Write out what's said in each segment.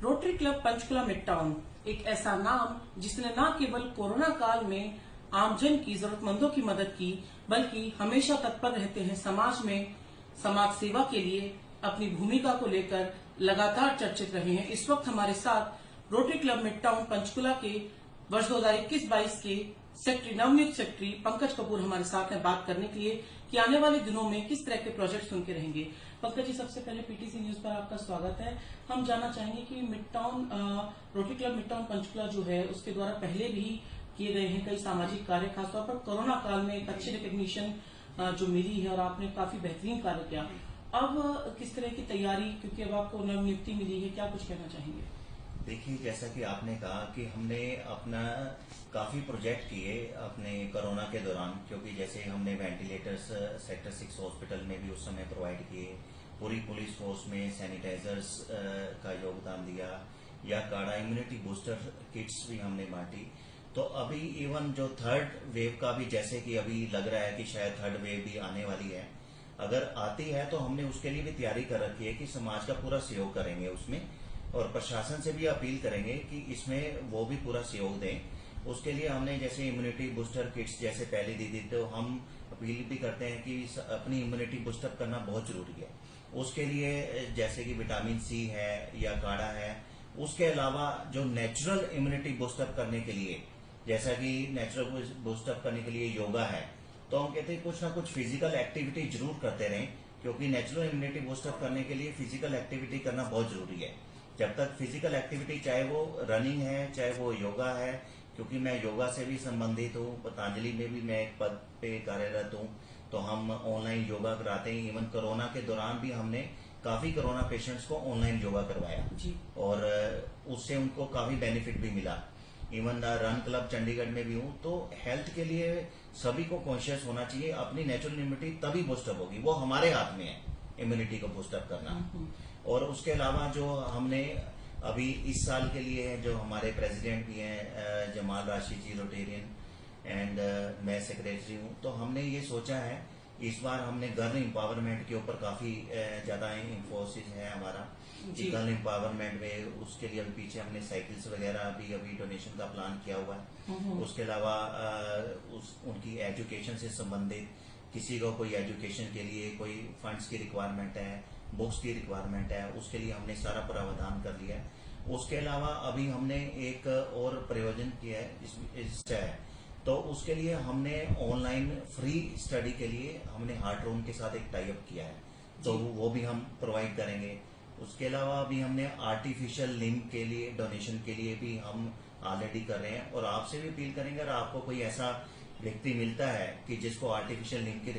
Rotary club Panchkula mid town एक ऐसा नाम जिसने न केवल कोरोना काल में आमजन की जरूरतमंदों की मदद की, बल्कि हमेशा तत्पर रहते हैं समाज में समाज सेवा के लिए अपनी भूमिका को लेकर लगातार चर्चित रहे हैं। इस वक्त हमारे साथ rotary club mid town Panchkula के वर्ष 2021-22 के सेक्रेटरी नवनियुक्त सेक्रेटरी पंकज कपूर हमारे साथ हैं बात करने के लिए कि आने वाले दिनों में किस तरह के प्रोजेक्ट्स उनके रहेंगे। पंकज जी, सबसे पहले पीटीसी न्यूज पर आपका स्वागत है। हम जानना चाहेंगे कि mid town rotary club mid town Panchkula जो है उसके द्वारा पहले भी किए गए हैं कई सामाजिक कार्य, खासतौर पर कोरोना काल में एक अच्छी रिकग्निशन जो मिली है और आपने काफी बेहतरीन कार्य किया। अब किस तरह की तैयारी, क्योंकि अब आपको नवनियुक्ति मिली है, क्या कुछ कहना चाहेंगे? देखिए, जैसा कि आपने कहा कि हमने अपना काफी प्रोजेक्ट किए अपने कोरोना के दौरान, क्योंकि जैसे हमने वेंटिलेटर्स सेक्टर 6 हॉस्पिटल में भी उस समय प्रोवाइड किए, पूरी पुलिस फोर्स में सैनिटाइजर्स का योगदान दिया, या काढ़ा इम्यूनिटी बूस्टर किट्स भी हमने बांटी। तो अभी इवन जो थर्ड वेव का भी, जैसे कि अभी लग रहा है कि शायद थर्ड वेव भी आने वाली है, अगर आती है तो हमने उसके लिए भी तैयारी कर रखी है कि समाज का पूरा सहयोग करेंगे उसमें, और प्रशासन से भी अपील करेंगे कि इसमें वो भी पूरा सहयोग दें। उसके लिए हमने जैसे इम्यूनिटी बूस्टर किट्स जैसे पहले दी थी, तो हम अपील भी करते हैं कि अपनी इम्यूनिटी बूस्टर करना बहुत जरूरी है। उसके लिए जैसे कि विटामिन सी है या काढ़ा है, उसके अलावा जो नेचुरल इम्यूनिटी बूस्टअप करने के लिए, जैसा कि नेचुरल बूस्टअप करने के लिए योगा है, तो हम कहते हैं कुछ ना कुछ फिजिकल एक्टिविटी जरूर करते रहें, क्योंकि नेचुरल इम्यूनिटी बूस्टअप करने के लिए फिजिकल एक्टिविटी करना बहुत जरूरी है। जब तक फिजिकल एक्टिविटी, चाहे वो रनिंग है चाहे वो योगा है, क्योंकि मैं योगा से भी संबंधित हूँ, पतंजलि में भी मैं एक पद पे कार्यरत हूँ, तो हम ऑनलाइन योगा कराते हैं। इवन कोरोना के दौरान भी हमने काफी कोरोना पेशेंट्स को ऑनलाइन योगा करवाया जी। और उससे उनको काफी बेनिफिट भी मिला। इवन रन क्लब चंडीगढ़ में भी हूँ। तो हेल्थ के लिए सभी को कॉन्शियस होना चाहिए। अपनी नेचुरल इम्यूनिटी तभी बूस्टअप होगी, वो हमारे हाथ में है इम्यूनिटी को बूस्टअप करना। और उसके अलावा जो हमने अभी इस साल के लिए जो हमारे प्रेसिडेंट भी हैं जमाल राशिद जी रोटेरियन, एंड मैं सेक्रेटरी हूँ, तो हमने ये सोचा है इस बार हमने गर्ल एम्पावरमेंट के ऊपर काफी ज्यादा इंफोसिस है हमारा कि गर्ल एम्पावरमेंट में, उसके लिए अभी पीछे हमने साइकिल्स वगैरह भी अभी डोनेशन का प्लान किया हुआ है। उसके अलावा उनकी एजुकेशन से संबंधित किसी को कोई एजुकेशन के लिए कोई फंड्स की रिक्वायरमेंट है, बुक्स की रिक्वायरमेंट है, उसके लिए हमने सारा प्रावधान कर लिया है। उसके अलावा अभी हमने एक और प्रयोजन किया है, तो उसके लिए हमने ऑनलाइन फ्री स्टडी के लिए हमने हार्ट रूम के साथ एक टाई अप किया है, तो वो भी हम प्रोवाइड करेंगे। उसके अलावा अभी हमने आर्टिफिशियल लिम्ब के लिए डोनेशन के लिए भी हम ऑलरेडी कर रहे हैं, और आपसे भी अपील करेंगे अगर आपको कोई ऐसा व्यक्ति मिलता है कि जिसको आर्टिफिशियल लिम्ब की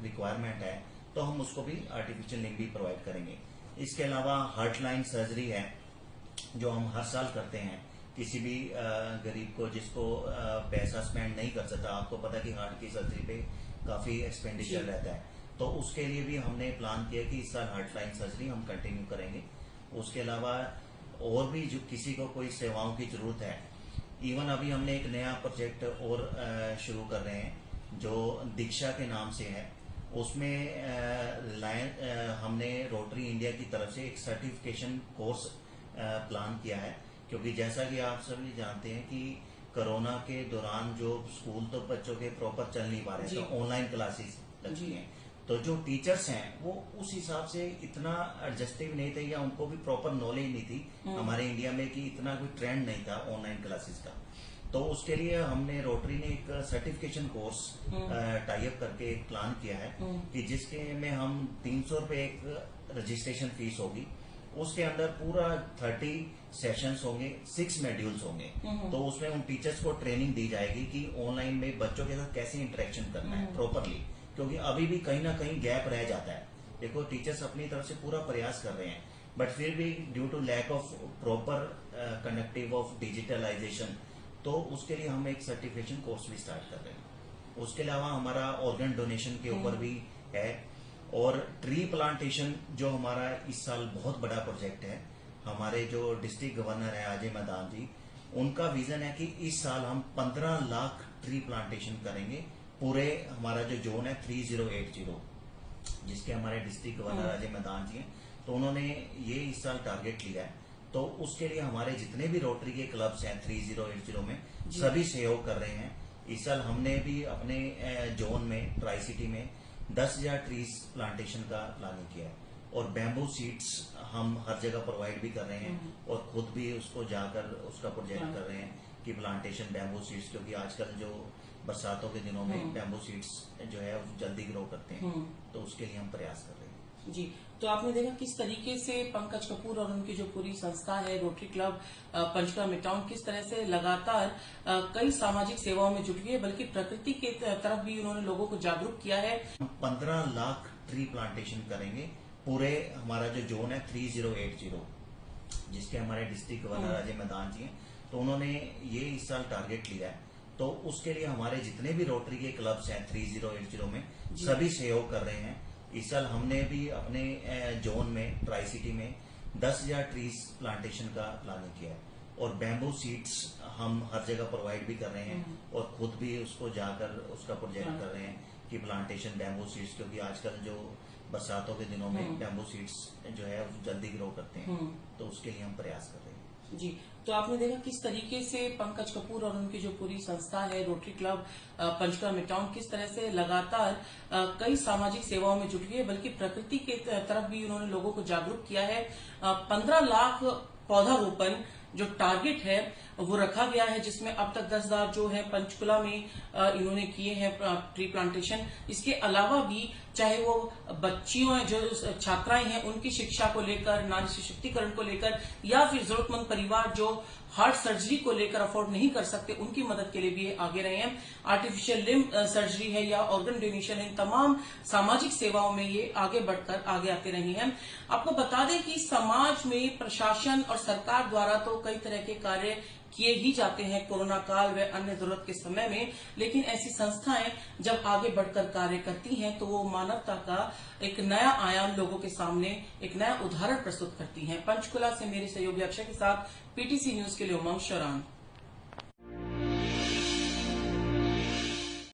रिक्वायरमेंट है, तो हम उसको भी आर्टिफिशियल लिम्ब भी प्रोवाइड करेंगे। इसके अलावा हार्टलाइन सर्जरी है जो हम हर साल करते हैं, किसी भी गरीब को जिसको पैसा स्पेंड नहीं कर सकता, आपको पता है कि हार्ट की सर्जरी पे काफी एक्सपेंडिचर रहता है, तो उसके लिए भी हमने प्लान किया कि इस साल हार्टलाइन सर्जरी हम कंटिन्यू करेंगे। उसके अलावा और भी जो किसी को कोई सेवाओं की जरूरत है, इवन अभी हमने एक नया प्रोजेक्ट और शुरू कर रहे हैं जो दीक्षा के नाम से है। उसमें हमने रोटरी इंडिया की तरफ से एक सर्टिफिकेशन कोर्स प्लान किया है, क्योंकि जैसा कि आप सभी जानते हैं कि कोरोना के दौरान जो स्कूल तो बच्चों के प्रॉपर चल नहीं पा रहे, तो ऑनलाइन क्लासेस लगती हैं, तो जो टीचर्स हैं वो उस हिसाब से इतना एडजस्टिव नहीं थे, या उनको भी प्रॉपर नॉलेज नहीं थी हमारे इंडिया में कि इतना कोई ट्रेंड नहीं था ऑनलाइन क्लासेस का। तो उसके लिए हमने रोटरी ने एक सर्टिफिकेशन कोर्स टाई अप करके एक प्लान किया है कि जिसके में हम 300 रुपए एक रजिस्ट्रेशन फीस होगी, उसके अंदर पूरा 30 सेशंस होंगे, 6 मॉड्यूल्स होंगे, तो उसमें उन टीचर्स को ट्रेनिंग दी जाएगी कि ऑनलाइन में बच्चों के साथ कैसे इंटरेक्शन करना है प्रॉपरली, क्योंकि अभी भी कहीं ना कहीं गैप रह जाता है। देखो, टीचर्स अपनी तरफ से पूरा प्रयास कर रहे हैं, बट फिर भी due to lack of proper connective of digitalisation, तो उसके लिए हम एक सर्टिफिकेशन कोर्स भी स्टार्ट कर रहे हैं। उसके अलावा हमारा ऑर्गन डोनेशन के ऊपर भी है, और ट्री प्लांटेशन जो हमारा इस साल बहुत बड़ा प्रोजेक्ट है। हमारे जो डिस्ट्रिक्ट गवर्नर है अजय मैदान जी, उनका विजन है कि इस साल हम 15 लाख ट्री प्लांटेशन करेंगे। पूरे हमारा जो जोन है 3080, जिसके हमारे डिस्ट्रिक्ट गवर्नर अजय मैदान जी हैं, तो उन्होंने ये इस साल टारगेट लिया है। तो उसके लिए हमारे जितने भी रोटरी के क्लब्स हैं 3080 में जी। सभी सहयोग कर रहे हैं। इस साल हमने भी अपने जोन में ट्राई सिटी में 10,000 ट्रीज प्लांटेशन का प्लानिंग किया है और बैम्बू सीड्स हम हर जगह प्रोवाइड भी कर रहे हैं और खुद भी उसको जाकर उसका प्रोजेक्ट कर रहे हैं कि प्लांटेशन बैम्बू सीड्स, क्योंकि आजकल जो बरसातों के दिनों में बैम्बू सीड्स जो है वो जल्दी ग्रो करते हैं, तो उसके लिए हम प्रयास कर रहे हैं। जी, तो आपने देखा किस तरीके से पंकज कपूर और उनकी जो पूरी संस्था है रोटरी क्लब पंचकुला मिडटाउन किस तरह से लगातार कई सामाजिक सेवाओं में जुट गई है, बल्कि प्रकृति के तरफ भी उन्होंने लोगों को जागरूक किया है। 15 लाख ट्री प्लांटेशन करेंगे पूरे हमारा जो जोन है 3080, जिसके हमारे डिस्ट्रिक्ट गवर्नर अजय मैदान जी हैं, तो उन्होंने ये इस साल टारगेट लिया है। तो उसके लिए हमारे जितने भी रोटरी के क्लब्स हैं 3080 में सभी सहयोग कर रहे हैं। इस साल हमने भी अपने जोन में ट्राई सिटी में 10,000 ट्रीज प्लांटेशन का प्लानिंग किया है और बैम्बू सीड्स हम हर जगह प्रोवाइड भी कर रहे हैं और खुद भी उसको जाकर उसका प्रोजेक्ट कर रहे हैं कि प्लांटेशन बैम्बू सीड्स, क्योंकि आजकल जो बरसातों के दिनों में बैम्बू सीड्स जो है वो जल्दी ग्रो करते हैं, तो उसके लिए हम प्रयास कर रहे हैं। जी, तो आपने देखा किस तरीके से पंकज कपूर और उनकी जो पूरी संस्था है रोटरी क्लब पंचकुला मिडटाउन किस तरह से लगातार कई सामाजिक सेवाओं में जुट गई है, बल्कि प्रकृति के तरफ भी उन्होंने लोगों को जागरूक किया है। 15 लाख पौधारोपण जो टारगेट है वो रखा गया है, जिसमें अब तक 10,000 जो है पंचकुला में इन्होंने किए हैं ट्री प्लांटेशन। इसके अलावा भी चाहे वो बच्चियों जो छात्राएं हैं उनकी शिक्षा को लेकर, नारी सशक्तिकरण को लेकर, या फिर जरूरतमंद परिवार जो हार्ट सर्जरी को लेकर अफोर्ड नहीं कर सकते उनकी मदद के लिए भी आगे रहे हैं। आर्टिफिशियल लिम्ब सर्जरी है या ऑर्गन डोनेशन है, इन तमाम सामाजिक सेवाओं में ये आगे बढ़कर आगे आते रहे हैं। आपको बता दें कि समाज में प्रशासन और सरकार द्वारा तो कई तरह के कार्य किए ही जाते हैं कोरोना काल व अन्य जरूरत के समय में, लेकिन ऐसी संस्थाएं जब आगे बढ़कर कार्य करती हैं तो वो मानवता का एक नया आयाम लोगों के सामने, एक नया उदाहरण प्रस्तुत करती हैं। पंचकुला से मेरे सहयोगी अक्षय के साथ पीटीसी न्यूज के लिए उमंग शौरान।